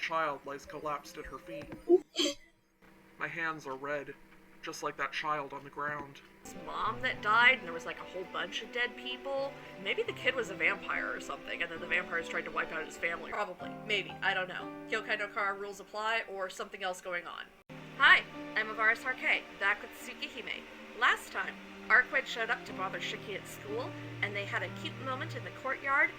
child lies collapsed at her feet. My hands are red, just like that child on the ground. His mom that died, and there was like a whole bunch of dead people. Maybe the kid was a vampire or something, and then the vampires tried to wipe out his family. Probably. Maybe. I don't know. Kyokai no Kara rules apply, or something else going on. Hi, I'm Avaris Arcueid, back with Tsukihime. Last time, Arcueid showed up to bother Shiki at school, and they had a cute moment in the courtyard.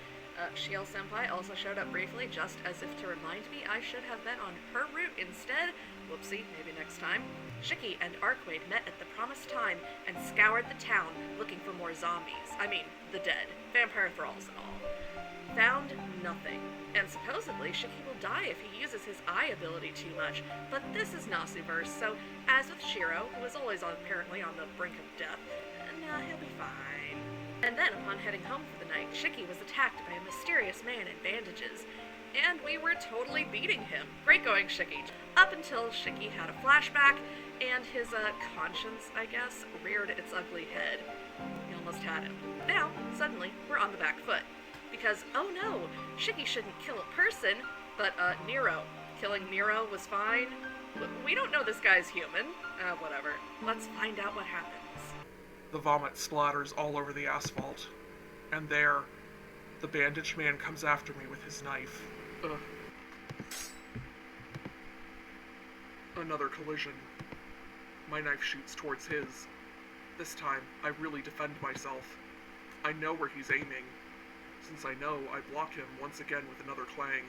Shiel-senpai also showed up briefly, just as if to remind me I should have been on her route instead. Whoopsie, maybe next time. Shiki and Arcueid met at the promised time and scoured the town looking for more zombies. I mean, the dead. Vampire thralls and all. Found nothing. And supposedly, Shiki will die if he uses his eye ability too much, but this is Nasuverse, so as with Shiro, who is always apparently on the brink of death, nah, he'll be fine. And then, upon heading home for the night, Shiki was attacked by a mysterious man in bandages, and we were totally beating him. Great going, Shiki. Up until Shiki had a flashback, and his, conscience, I guess, reared its ugly head. He almost had him. Now, suddenly, we're on the back foot. Because, oh no, Shiki shouldn't kill a person, but, Nero. Killing Nero was fine. We don't know this guy's human. Whatever. Let's find out what happens. The vomit splatters all over the asphalt. And there, the bandaged man comes after me with his knife. Ugh. Another collision. My knife shoots towards his. This time, I really defend myself. I know where he's aiming. Since I know, I block him once again with another clang.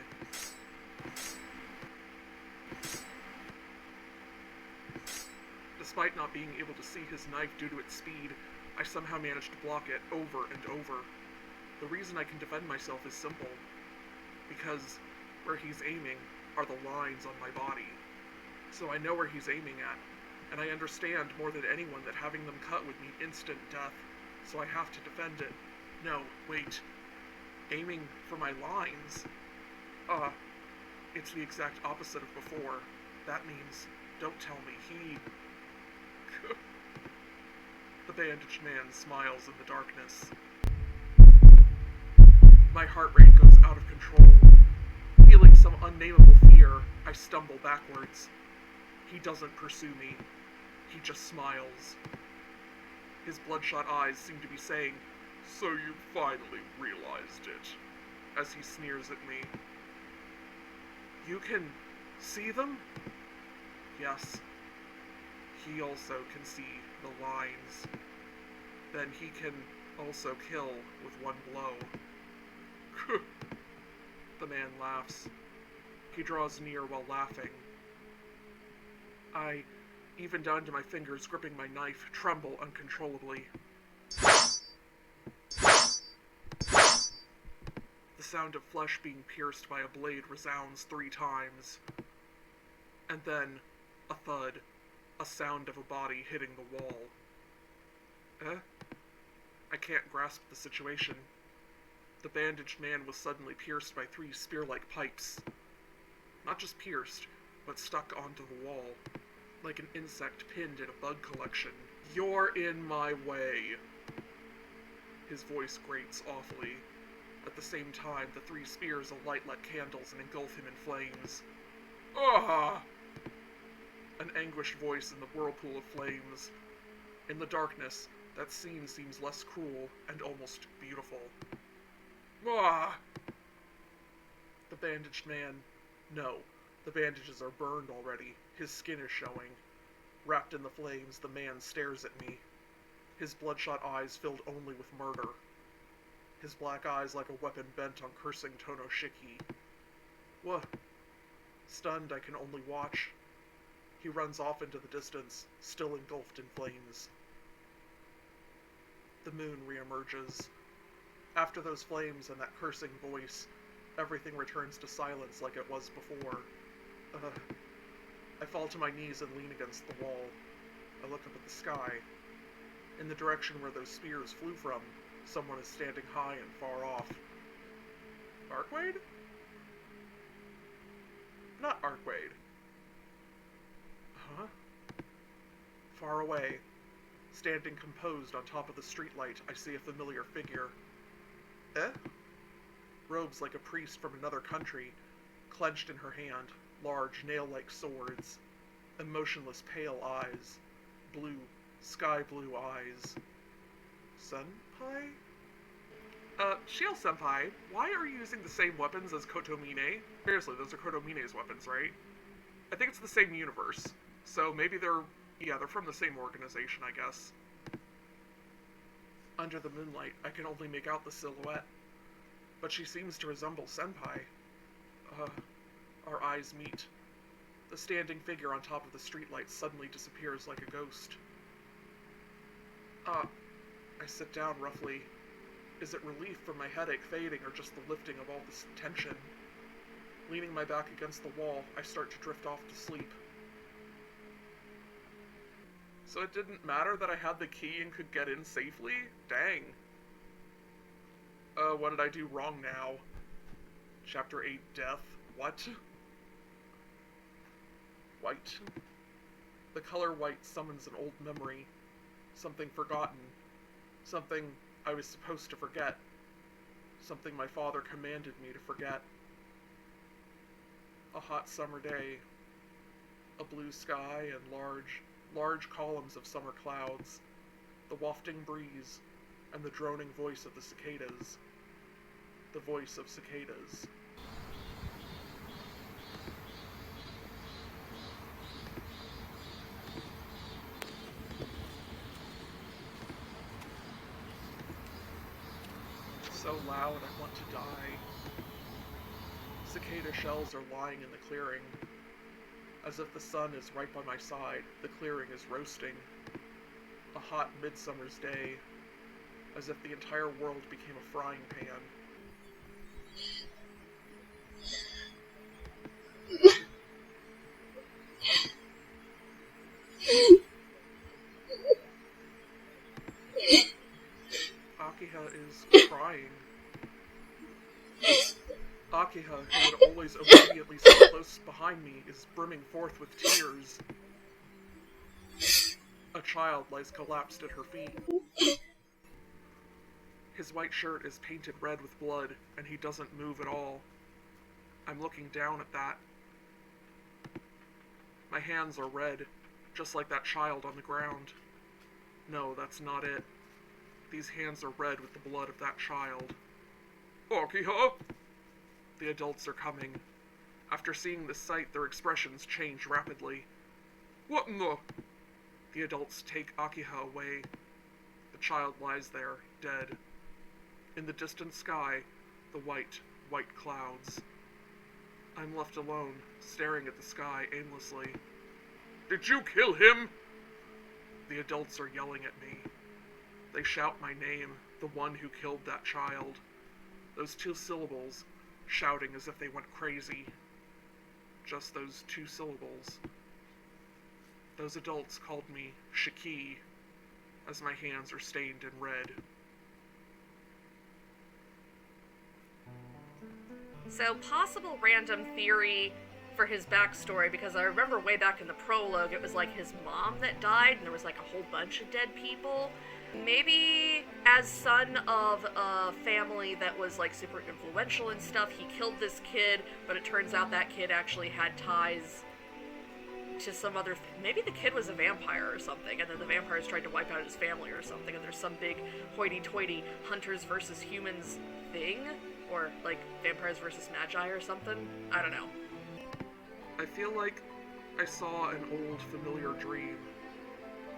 Despite not being able to see his knife due to its speed, I somehow manage to block it over and over. The reason I can defend myself is simple. Because where he's aiming are the lines on my body. So I know where he's aiming at, and I understand more than anyone that having them cut would mean instant death, so I have to defend it. No, wait. Aiming for my lines? It's the exact opposite of before. That means, don't tell me, he... The bandaged man smiles in the darkness. My heart rate goes out of control. Feeling some unnameable fear, I stumble backwards. He doesn't pursue me. He just smiles. His bloodshot eyes seem to be saying, "So you finally realized it," as he sneers at me. You can see them? Yes. He also can see the lines. Then he can also kill with one blow. The man laughs. He draws near while laughing. I, even down to my fingers gripping my knife, tremble uncontrollably. The sound of flesh being pierced by a blade resounds 3 times. And then, a thud, a sound of a body hitting the wall. I can't grasp the situation. The bandaged man was suddenly pierced by 3 spear-like pipes. Not just pierced, but stuck onto the wall, like an insect pinned in a bug collection. You're in my way. His voice grates awfully. At the same time, the 3 spears alight like candles and engulf him in flames. Ah! An anguished voice in the whirlpool of flames. In the darkness, that scene seems less cruel and almost beautiful. Ah! The bandaged man... No, the bandages are burned already. His skin is showing. Wrapped in the flames, the man stares at me. His bloodshot eyes filled only with murder. His black eyes like a weapon bent on cursing Tono Shiki. What? Stunned, I can only watch. He runs off into the distance, still engulfed in flames. The moon reemerges. After those flames and that cursing voice, everything returns to silence like it was before. I fall to my knees and lean against the wall. I look up at the sky. In the direction where those spears flew from, someone is standing high and far off. Arcueid? Not Arcueid. Huh? Far away, standing composed on top of the streetlight, I see a familiar figure. Robes like a priest from another country, clenched in her hand, large, nail-like swords, emotionless pale eyes, blue, sky-blue eyes. Senpai? Shield-senpai, why are you using the same weapons as Kotomine? Seriously, those are Kotomine's weapons, right? I think it's the same universe, so maybe they're from the same organization, I guess. Under the moonlight, I can only make out the silhouette, but she seems to resemble Senpai. Our eyes meet. The standing figure on top of the streetlight suddenly disappears like a ghost. I sit down roughly. Is it relief from my headache fading or just the lifting of all this tension? Leaning my back against the wall, I start to drift off to sleep. So it didn't matter that I had the key and could get in safely? Dang. What did I do wrong now? Chapter 8, Death. What? White. The color white summons an old memory. Something forgotten. Something I was supposed to forget. Something my father commanded me to forget. A hot summer day. A blue sky and large columns of summer clouds. The wafting breeze and the droning voice of the cicadas. The voice of cicadas. So loud I want to die. Cicada shells are lying in the clearing. As if the sun is right by my side, the clearing is roasting. A hot midsummer's day. As if the entire world became a frying pan. Akiha is crying. Akiha, who would always obediently sit close behind me, is brimming forth with tears. A child lies collapsed at her feet. His white shirt is painted red with blood, and he doesn't move at all. I'm looking down at that. My hands are red, just like that child on the ground. No, that's not it. These hands are red with the blood of that child. Akiha! The adults are coming. After seeing this sight, their expressions change rapidly. What in the... The adults take Akiha away. The child lies there, dead. In the distant sky, the white clouds. I'm left alone, staring at the sky aimlessly. Did you kill him? The adults are yelling at me. They shout my name, the one who killed that child. Those 2 syllables, shouting as if they went crazy. Just those 2 syllables. Those adults called me Shiki, as my hands are stained in red. So, possible random theory for his backstory, because I remember way back in the prologue, it was like his mom that died, and there was like a whole bunch of dead people. Maybe as son of a family that was like super influential and stuff, he killed this kid, but it turns out that kid actually had ties to some other... Maybe the kid was a vampire or something, and then the vampires tried to wipe out his family or something, and there's some big hoity-toity hunters versus humans thing, or like vampires versus magi or something. I don't know. I feel like I saw an old familiar dream.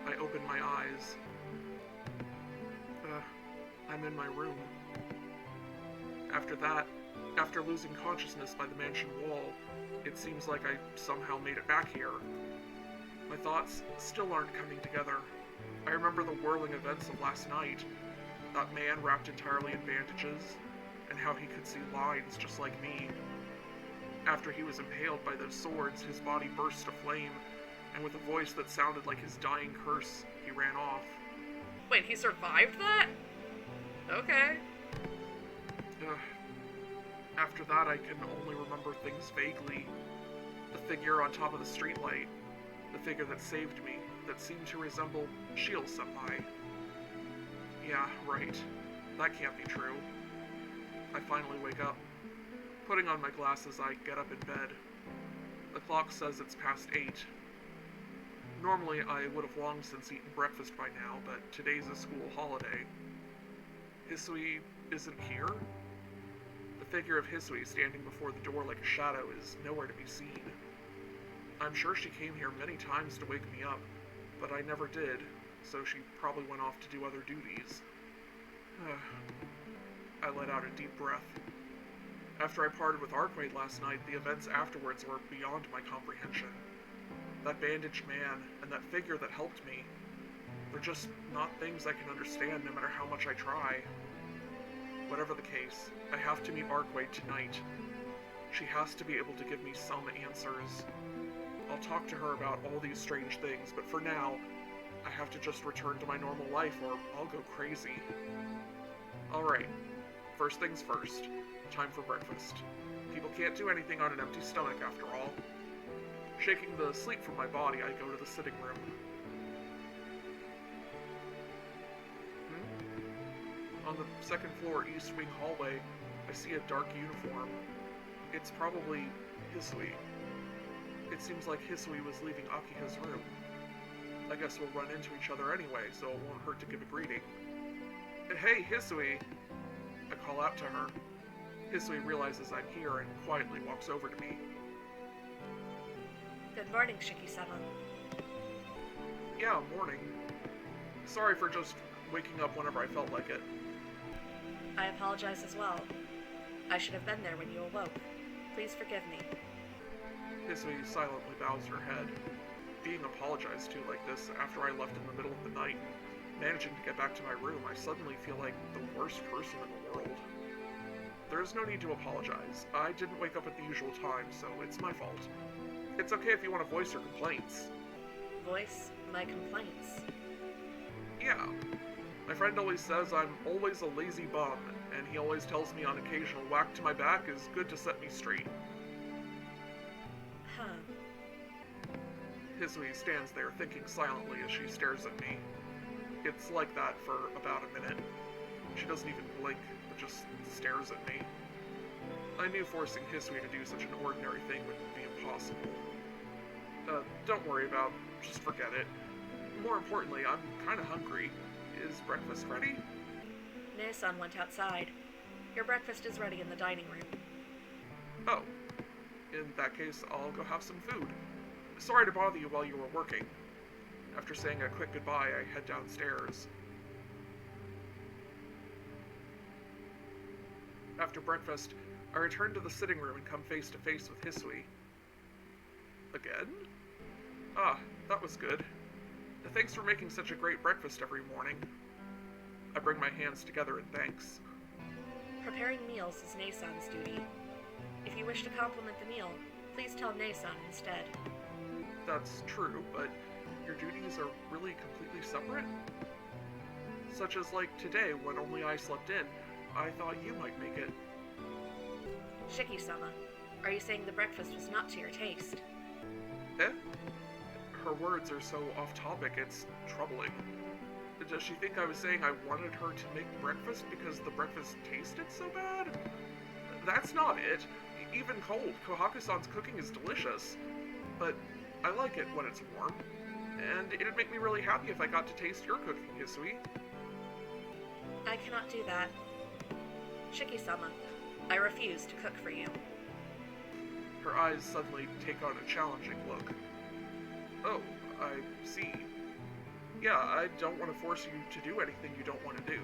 I opened my eyes. I'm in my room. After losing consciousness by the mansion wall, it seems like I somehow made it back here. My thoughts still aren't coming together. I remember the whirling events of last night. That man wrapped entirely in bandages, and how he could see lines just like me. After he was impaled by those swords, his body burst aflame, and with a voice that sounded like his dying curse, he ran off. Wait, he survived that? Okay. After that, I can only remember things vaguely. The figure on top of the streetlight. The figure that saved me, that seemed to resemble Shield-senpai. Yeah, right. That can't be true. I finally wake up. Putting on my glasses, I get up in bed. The clock says it's past 8. Normally, I would have long since eaten breakfast by now, but today's a school holiday. Hisui isn't here? The figure of Hisui standing before the door like a shadow is nowhere to be seen. I'm sure she came here many times to wake me up, but I never did, so she probably went off to do other duties. I let out a deep breath. After I parted with Arcueid last night, the events afterwards were beyond my comprehension. That bandaged man, and that figure that helped me, they're just not things I can understand no matter how much I try. Whatever the case, I have to meet Arcueid tonight. She has to be able to give me some answers. I'll talk to her about all these strange things, but for now, I have to just return to my normal life or I'll go crazy. Alright, first things first. Time for breakfast. People can't do anything on an empty stomach after all. Shaking the sleep from my body, I go to the sitting room. On the second floor east wing hallway, I see a dark uniform. It's probably Hisui. It seems like Hisui was leaving Akiha's room. I guess we'll run into each other anyway, so it won't hurt to give a greeting. Hey, Hisui! I call out to her. Hisui realizes I'm here and quietly walks over to me. Good morning, Shiki-sama. Yeah, morning. Sorry for just waking up whenever I felt like it. I apologize as well. I should have been there when you awoke. Please forgive me. Hisui silently bows her head. Being apologized to like this after I left in the middle of the night and managing to get back to my room, I suddenly feel like the worst person in the world. There is no need to apologize. I didn't wake up at the usual time, so it's my fault. It's okay if you want to voice your complaints. Voice my complaints? Yeah. My friend always says I'm always a lazy bum, and he always tells me an occasional whack to my back is good to set me straight. Huh. Hisui stands there thinking silently as she stares at me. It's like that for about a minute. She doesn't even blink, but just stares at me. I knew forcing Hisui to do such an ordinary thing would be impossible. Don't worry about, just forget it. More importantly, I'm kinda hungry. Is breakfast ready? Ne-san went outside. Your breakfast is ready in the dining room. Oh. In that case, I'll go have some food. Sorry to bother you while you were working. After saying a quick goodbye, I head downstairs. After breakfast, I return to the sitting room and come face to face with Hisui. Again? Ah, that was good. Thanks for making such a great breakfast every morning. I bring my hands together in thanks. Preparing meals is Ne-san's duty. If you wish to compliment the meal, please tell Ne-san instead. That's true, but your duties are really completely separate? Such as like today, when only I slept in, I thought you might make it. Shiki-sama, are you saying the breakfast was not to your taste? Eh? Her words are so off-topic, it's troubling. Does she think I was saying I wanted her to make breakfast because the breakfast tasted so bad? That's not it. Even cold, Kohaku-san's cooking is delicious. But I like it when it's warm. And it'd make me really happy if I got to taste your cooking, Hisui. I cannot do that. Shiki-sama, I refuse to cook for you. Her eyes suddenly take on a challenging look. Oh, I see. Yeah, I don't want to force you to do anything you don't want to do.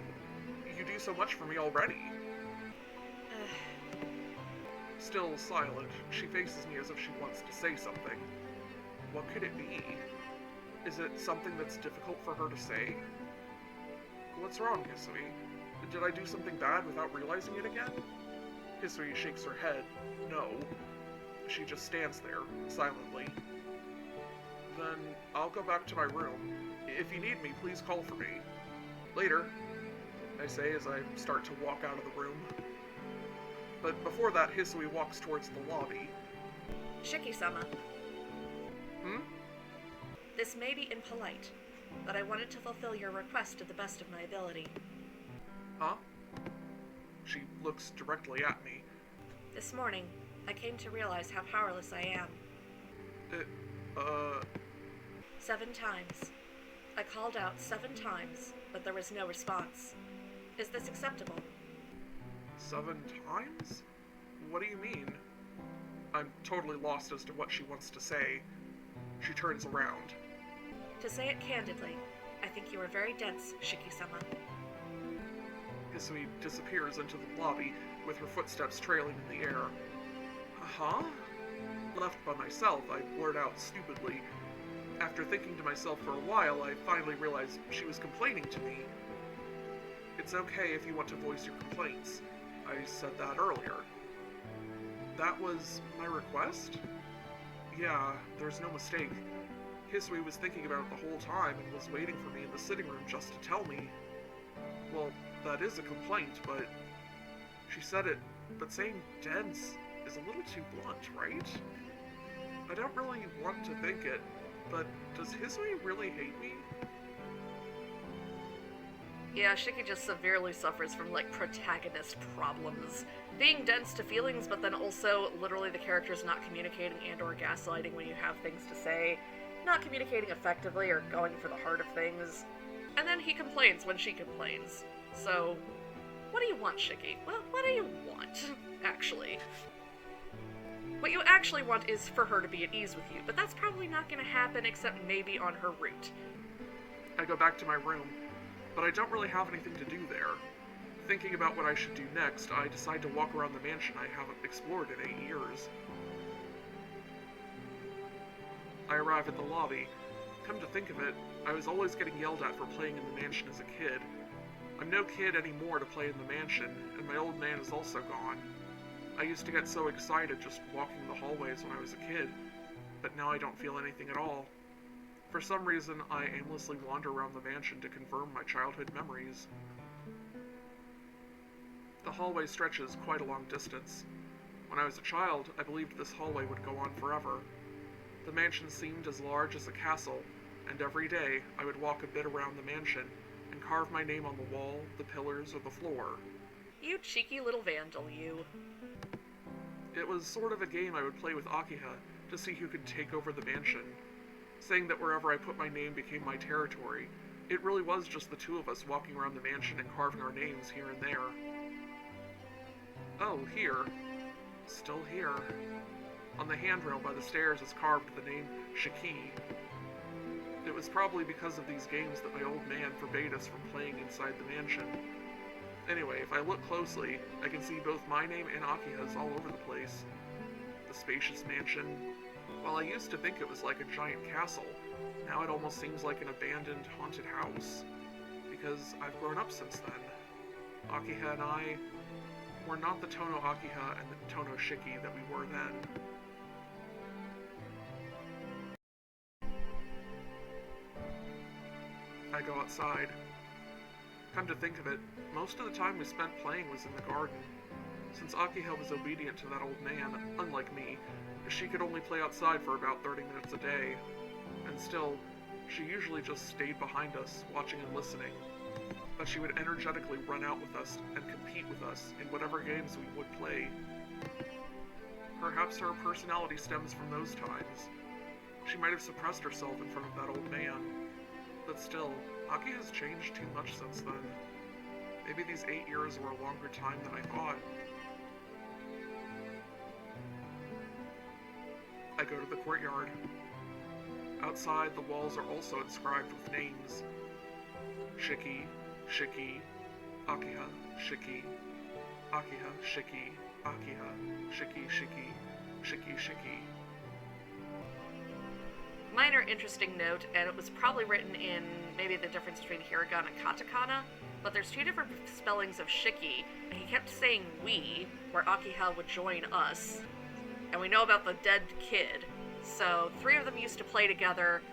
You do so much for me already. Still silent, she faces me as if she wants to say something. What could it be? Is it something that's difficult for her to say? What's wrong, Hisui? Did I do something bad without realizing it again? Hisui shakes her head. No. She just stands there, silently. Then I'll go back to my room. If you need me, please call for me. Later, I say as I start to walk out of the room. But before that, Hisui walks towards the lobby. Shiki-sama. Hmm? This may be impolite, but I wanted to fulfill your request to the best of my ability. Huh? She looks directly at me. This morning, I came to realize how powerless I am. It, 7 times. I called out 7 times, but there was no response. Is this acceptable? 7 times? What do you mean? I'm totally lost as to what she wants to say. She turns around. To say it candidly, I think you are very dense, Shiki-sama. Hisui disappears into the lobby with her footsteps trailing in the air. Huh? Left by myself, I blurt out stupidly. After thinking to myself for a while, I finally realized she was complaining to me. It's okay if you want to voice your complaints. I said that earlier. That was my request? Yeah, there's no mistake. Hisui was thinking about it the whole time and was waiting for me in the sitting room just to tell me. Well, that is a complaint, but... She said it, but saying dense is a little too blunt, right? I don't really want to think it, but does Hisui really hate me? Yeah, Shiki just severely suffers from, protagonist problems. Being dense to feelings, but then also literally the character's not communicating and or gaslighting when you have things to say, not communicating effectively or going for the heart of things. And then he complains when she complains. So, what do you want, Shiki? Well, what do you want, actually? What you actually want is for her to be at ease with you, but that's probably not going to happen except maybe on her route. I go back to my room, but I don't really have anything to do there. Thinking about what I should do next, I decide to walk around the mansion I haven't explored in 8 years. I arrive at the lobby. Come to think of it, I was always getting yelled at for playing in the mansion as a kid. I'm no kid anymore to play in the mansion, and my old man is also gone. I used to get so excited just walking the hallways when I was a kid, but now I don't feel anything at all. For some reason, I aimlessly wander around the mansion to confirm my childhood memories. The hallway stretches quite a long distance. When I was a child, I believed this hallway would go on forever. The mansion seemed as large as a castle, and every day I would walk a bit around the mansion and carve my name on the wall, the pillars, or the floor. You cheeky little vandal, you. It was sort of a game I would play with Akiha to see who could take over the mansion. Saying that wherever I put my name became my territory, it really was just the two of us walking around the mansion and carving our names here and there. Oh, here. Still here. On the handrail by the stairs is carved the name Shiki. It was probably because of these games that my old man forbade us from playing inside the mansion. Anyway, if I look closely, I can see both my name and Akiha's all over the place. The spacious mansion. While I used to think it was like a giant castle, now it almost seems like an abandoned, haunted house. Because I've grown up since then. Akiha and I were not the Tono Akiha and the Tono Shiki that we were then. I go outside. Come to think of it, most of the time we spent playing was in the garden. Since Akiha was obedient to that old man, unlike me, she could only play outside for about 30 minutes a day. And still, she usually just stayed behind us, watching and listening. But she would energetically run out with us and compete with us in whatever games we would play. Perhaps her personality stems from those times. She might have suppressed herself in front of that old man. But still, Aki has changed too much since then. Maybe these 8 years were a longer time than I thought. I go to the courtyard. Outside, the walls are also inscribed with names. Shiki, Shiki, Akiha, Shiki, Akiha, Shiki, Akiha, Shiki, Shiki, Shiki, Shiki. Minor interesting note, and it was probably written in maybe the difference between hiragana and katakana, but there's 2 different spellings of Shiki, and he kept saying we, where Akiha would join us, and we know about the dead kid, so 3 of them used to play together,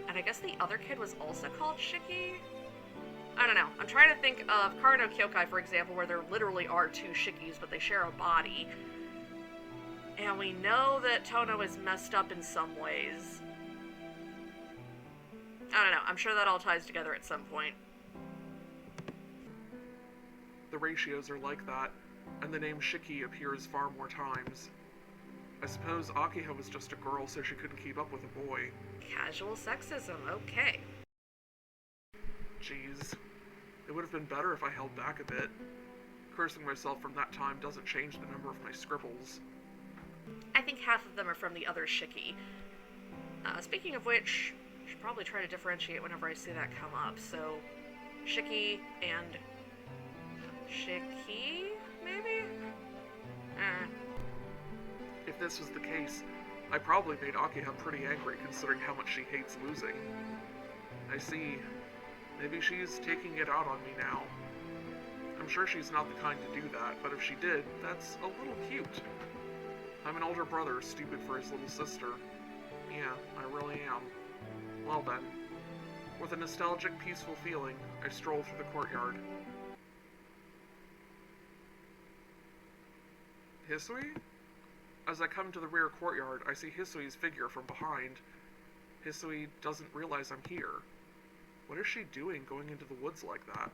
and I guess the other kid was also called Shiki? I don't know. I'm trying to think of Karano Kyokai, for example, where there literally are 2 Shikis, but they share a body, and we know that Tono is messed up in some ways. I don't know, I'm sure that all ties together at some point. The ratios are like that. and the name Shiki appears far more times. I suppose Akiha was just a girl, so she couldn't keep up with a boy. Casual sexism, okay. Jeez. It would have been better if I held back a bit. Cursing myself from that time doesn't change the number of my scribbles. I think half of them are from the other Shiki. Speaking of which, I should probably try to differentiate whenever I see that come up. So, Shiki and Shiki, maybe? If this was the case, I probably made Akiha pretty angry considering how much she hates losing. I see. Maybe she's taking it out on me now. I'm sure she's not the kind to do that, but if she did, that's a little cute. I'm an older brother, stupid for his little sister. Yeah, I really am. Well then. With a nostalgic, peaceful feeling, I stroll through the courtyard. Hisui? As I come to the rear courtyard, I see Hisui's figure from behind. Hisui doesn't realize I'm here. What is she doing going into the woods like that?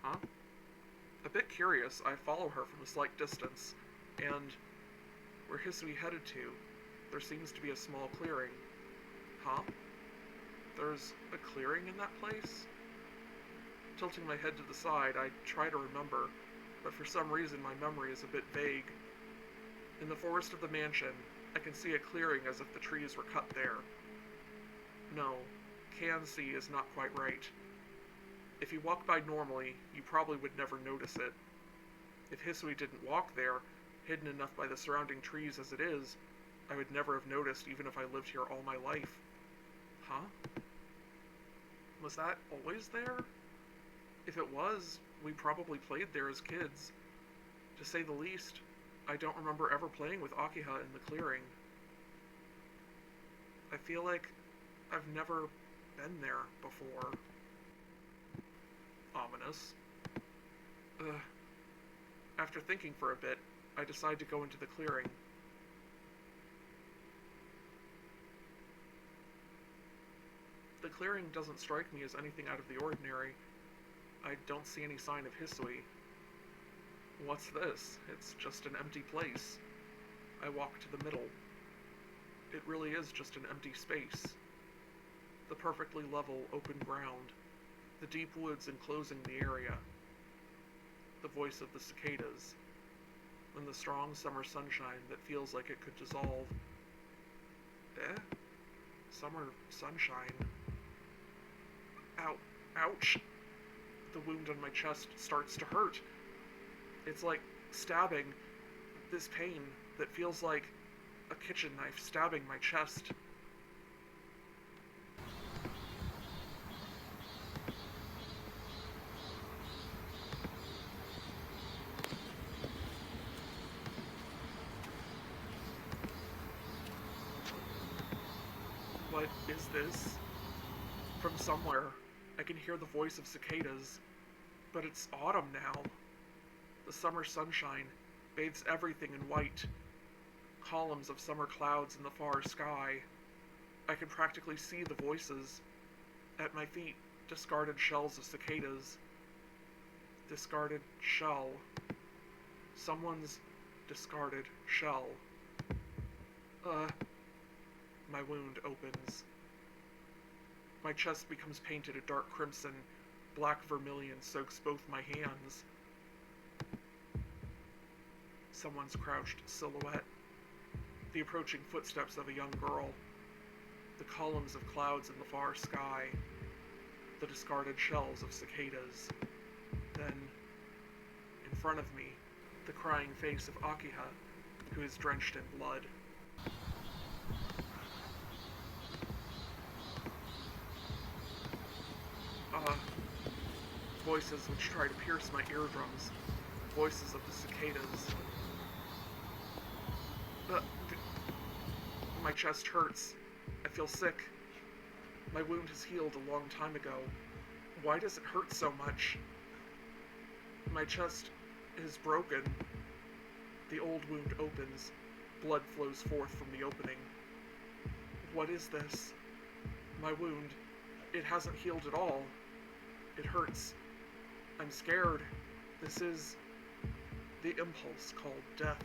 Huh? A bit curious, I follow her from a slight distance, and where Hisui headed to, there seems to be a small clearing. Huh? There's a clearing in that place? Tilting my head to the side, I try to remember, but for some reason my memory is a bit vague. In the forest of the mansion, I can see a clearing as if the trees were cut there. No, can see is not quite right. If you walked by normally, you probably would never notice it. If Hisui didn't walk there, hidden enough by the surrounding trees as it is, I would never have noticed even if I lived here all my life. Huh? Was that always there? If it was, we probably played there as kids. To say the least, I don't remember ever playing with Akiha in the clearing. I feel like I've never been there before. Ominous. After thinking for a bit, I decide to go into the clearing. The clearing doesn't strike me as anything out of the ordinary. I don't see any sign of Hisui. What's this? It's just an empty place. I walk to the middle. It really is just an empty space. The perfectly level, open ground. The deep woods enclosing the area. The voice of the cicadas. And the strong summer sunshine that feels like it could dissolve. Summer sunshine. Ow. Ouch. The wound on my chest starts to hurt. It's like stabbing. This pain that feels like a kitchen knife stabbing my chest. What is this? From somewhere, I can hear the voice of cicadas, but it's autumn now. The summer sunshine bathes everything in white. Columns of summer clouds in the far sky. I can practically see the voices. At my feet, discarded shells of cicadas. Discarded shell. Someone's discarded shell. My wound opens. My chest becomes painted a dark crimson. Black vermilion soaks both my hands. Someone's crouched silhouette. The approaching footsteps of a young girl. The columns of clouds in the far sky. The discarded shells of cicadas. Then, in front of me, the crying face of Akiha, who is drenched in blood. Voices which try to pierce my eardrums. Voices of the cicadas. My chest hurts. I feel sick. My wound has healed a long time ago. Why does it hurt so much? My chest is broken. The old wound opens. Blood flows forth from the opening. What is this? My wound. It hasn't healed at all. It hurts. I'm scared. This is The impulse called death.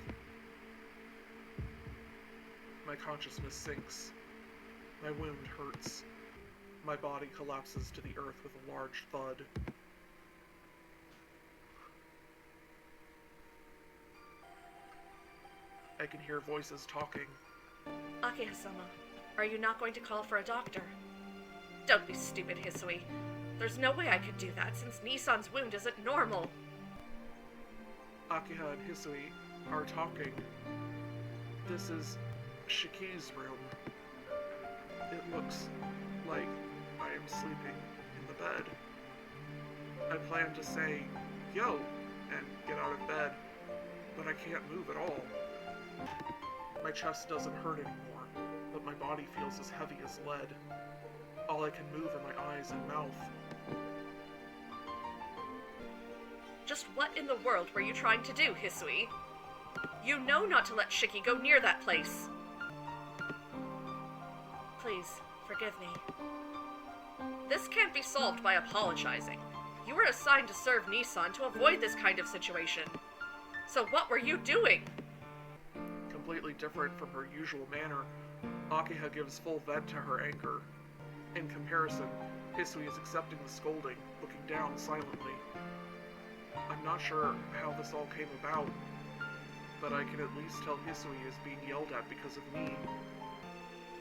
My consciousness sinks. My wound hurts. My body collapses to the earth with a large thud. I can hear voices talking. Akiha-sama, are you not going to call for a doctor? Don't be stupid, Hisui. There's no way I could do that since Nisan's wound isn't normal. Akiha and Hisui are talking. This is Shiki's room. It looks like I am sleeping in the bed. I plan to say, yo, and get out of bed, but I can't move at all. My chest doesn't hurt anymore, but my body feels as heavy as lead. All I can move are my eyes and mouth. Just what in the world were you trying to do, Hisui? You know not to let Shiki go near that place. Please, forgive me. This can't be solved by apologizing. You were assigned to serve Nisan to avoid this kind of situation. So what were you doing? Completely different from her usual manner, Akiha gives full vent to her anger. In comparison, Hisui is accepting the scolding, looking down silently. I'm not sure how this all came about, but I can at least tell Hisui is being yelled at because of me.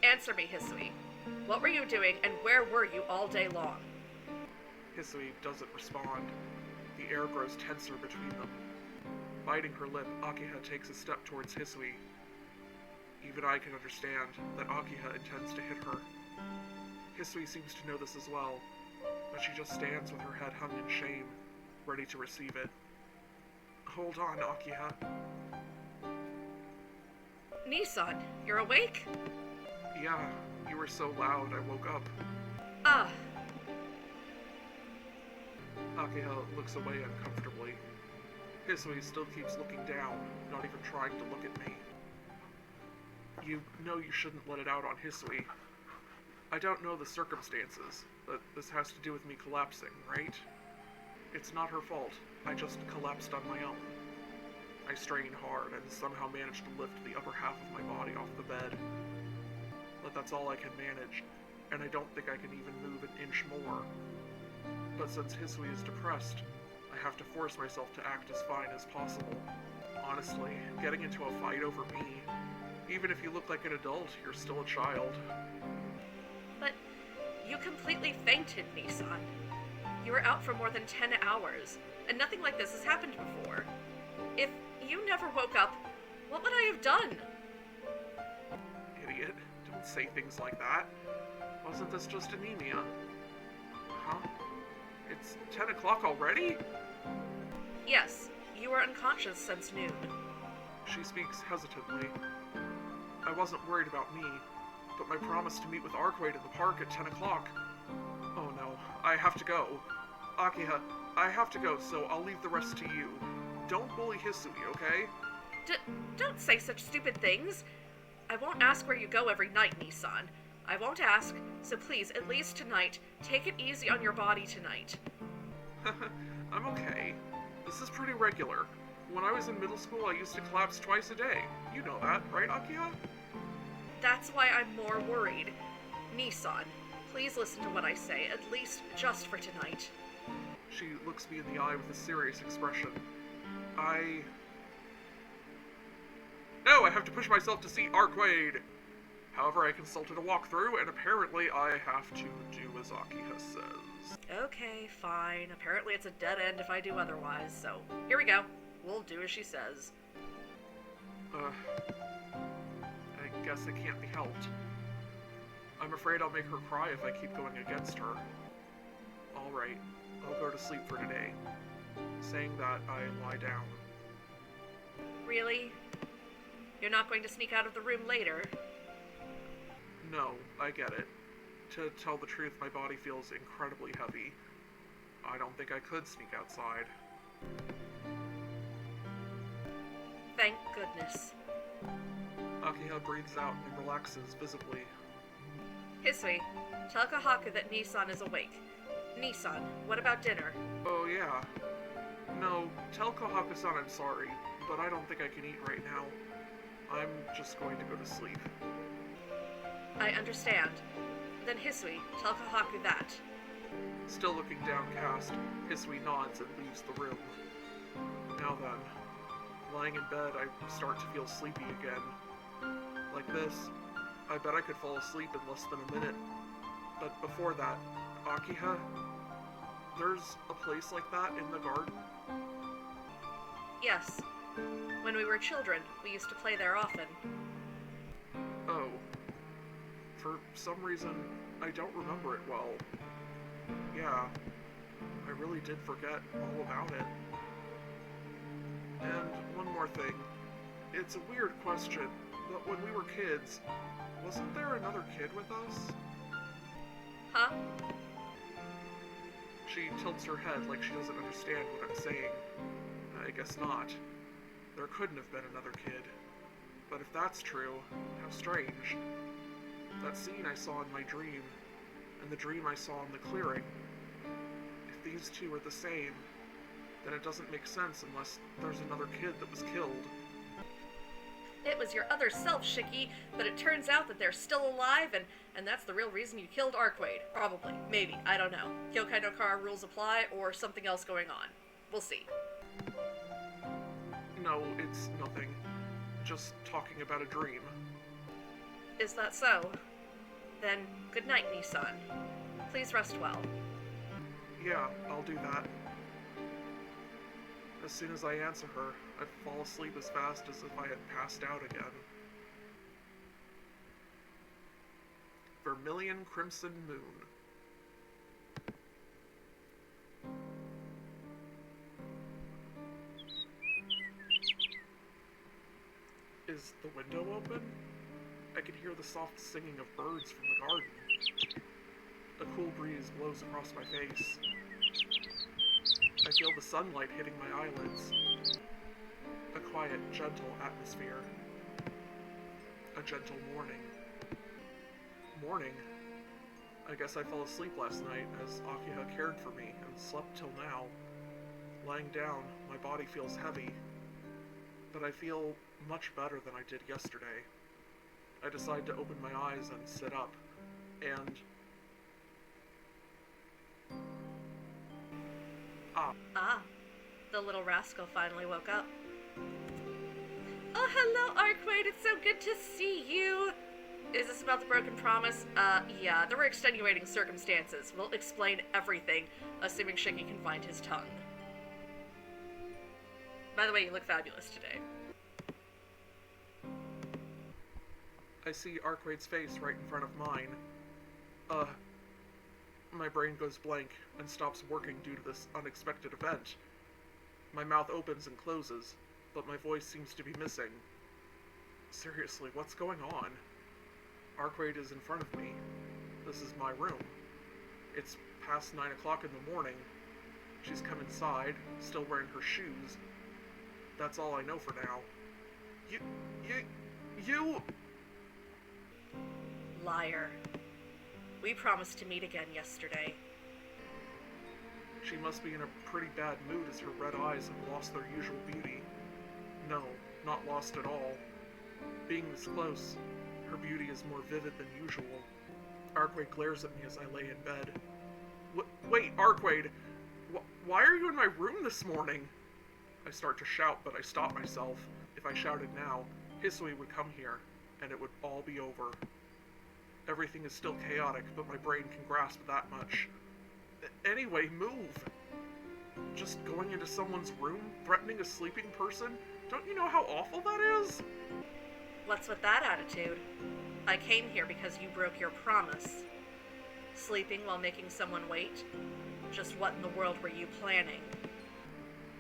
Answer me, Hisui. What were you doing, and where were you all day long? Hisui doesn't respond. The air grows tenser between them. Biting her lip, Akiha takes a step towards Hisui. Even I can understand that Akiha intends to hit her. Hisui seems to know this as well, but she just stands with her head hung in shame, ready to receive it. Hold on, Akiha. Nisan, you're awake? Yeah, you were so loud I woke up. Ah. Akiha looks away uncomfortably. Hisui still keeps looking down, not even trying to look at me. You know you shouldn't let it out on Hisui. I don't know the circumstances, but this has to do with me collapsing, right? It's not her fault. I just collapsed on my own. I strained hard and somehow managed to lift the upper half of my body off the bed. But that's all I can manage, and I don't think I can even move an inch more. But since Hisui is depressed, I have to force myself to act as fine as possible. Honestly, getting into a fight over me, even if you look like an adult, you're still a child. But you completely fainted, Nisan. You were out for more than 10 hours, and nothing like this has happened before. If you never woke up, what would I have done? Idiot, don't say things like that. Wasn't this just anemia? Huh? It's 10 o'clock already? Yes, you were unconscious since noon. She speaks hesitantly. I wasn't worried about me, but my promise to meet with Arcueid in the park at 10 o'clock. Oh no, I have to go. Akiha, I have to go, so I'll leave the rest to you. Don't bully Hisui, okay? Don't say such stupid things. I won't ask where you go every night, Nisan. I won't ask, so please, at least tonight, take it easy on your body tonight. I'm okay. This is pretty regular. When I was in middle school, I used to collapse twice a day. You know that, right, Akiha? That's why I'm more worried. Nisan, please listen to what I say, at least just for tonight. She looks me in the eye with a serious expression. No, I have to push myself to see Arcueid! However, I consulted a walkthrough, and apparently I have to do as Akiha says. Okay, fine. Apparently it's a dead end if I do otherwise, so here we go. We'll do as she says. I guess it can't be helped. I'm afraid I'll make her cry if I keep going against her. Alright, I'll go to sleep for today. Saying that, I lie down. Really? You're not going to sneak out of the room later? No, I get it. To tell the truth, my body feels incredibly heavy. I don't think I could sneak outside. Thank goodness. Akiha breathes out and relaxes visibly. Hisui, tell Kahaku that Nisan is awake. Nisan, what about dinner? Oh yeah. No, tell Kohaku-san I'm sorry, but I don't think I can eat right now. I'm just going to go to sleep. I understand. Then Hisui, tell Kohaku that. Still looking downcast, Hisui nods and leaves the room. Now then, lying in bed, I start to feel sleepy again. Like this, I bet I could fall asleep in less than a minute. But before that, Akiha, there's a place like that in the garden? Yes. When we were children, we used to play there often. Oh. For some reason, I don't remember it well. Yeah, I really did forget all about it. And one more thing. It's a weird question, but when we were kids, wasn't there another kid with us? Huh? She tilts her head like she doesn't understand what I'm saying. I guess not. There couldn't have been another kid. But if that's true, how strange. That scene I saw in my dream, and the dream I saw in the clearing. If these two are the same, then it doesn't make sense unless there's another kid that was killed. It was your other self, Shiki, but it turns out that they're still alive, and that's the real reason you killed Arcueid. Probably. Maybe. I don't know. Kyokai no Kara rules apply, or something else going on. We'll see. No, it's nothing. Just talking about a dream. Is that so? Then, good night, Nisan. Please rest well. Yeah, I'll do that. As soon as I answer her, I'd fall asleep as fast as if I had passed out again. Vermilion Crimson Moon. Is the window open? I can hear the soft singing of birds from the garden. A cool breeze blows across my face. I feel the sunlight hitting my eyelids. A quiet, gentle atmosphere. A gentle morning. Morning? I guess I fell asleep last night as Akiha cared for me and slept till now. Lying down, my body feels heavy, but I feel much better than I did yesterday. I decide to open my eyes and sit up, and... Ah, the little rascal finally woke up. Oh, hello, Arcueid. It's so good to see you. Is this about the broken promise? Yeah, there were extenuating circumstances. We'll explain everything, assuming Shiki can find his tongue. By the way, you look fabulous today. I see Arcueid's face right in front of mine. My brain goes blank and stops working due to this unexpected event. My mouth opens and closes, but my voice seems to be missing. Seriously, what's going on? Arcueid is in front of me. This is my room. It's past 9 o'clock in the morning. She's come inside, still wearing her shoes. That's all I know for now. You... Liar. We promised to meet again yesterday. She must be in a pretty bad mood as her red eyes have lost their usual beauty. No, not lost at all. Being this close, her beauty is more vivid than usual. Arcueid glares at me as I lay in bed. Wait, Arcueid! Why are you in my room this morning? I start to shout, but I stop myself. If I shouted now, Hisui would come here, and it would all be over. Everything is still chaotic, but my brain can grasp that much. Anyway, move! Just going into someone's room, threatening a sleeping person? Don't you know how awful that is? What's with that attitude? I came here because you broke your promise. Sleeping while making someone wait? Just what in the world were you planning?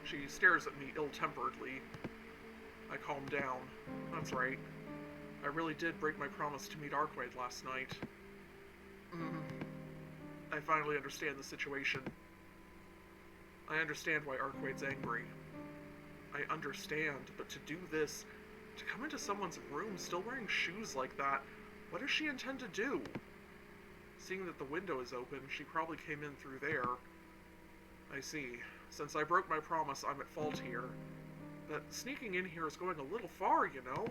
She stares at me ill-temperedly. I calm down. That's right. I really did break my promise to meet Arcueid last night. I finally understand the situation. I understand why Arcueid's angry. I understand, but to do this, to come into someone's room still wearing shoes like that, what does she intend to do? Seeing that the window is open, she probably came in through there. I see. Since I broke my promise, I'm at fault here. But sneaking in here is going a little far, you know?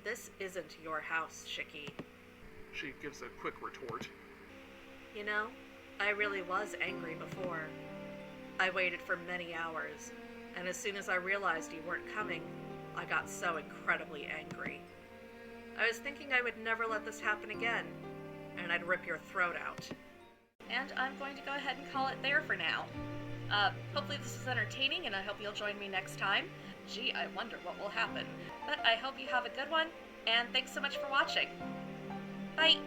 This isn't your house, Shiki. She gives a quick retort. You know, I really was angry before. I waited for many hours, and as soon as I realized you weren't coming, I got so incredibly angry. I was thinking I would never let this happen again, and I'd rip your throat out. And I'm going to go ahead and call it there for now. Hopefully this was entertaining, and I hope you'll join me next time. Gee, I wonder what will happen. But I hope you have a good one, and thanks so much for watching. Bye!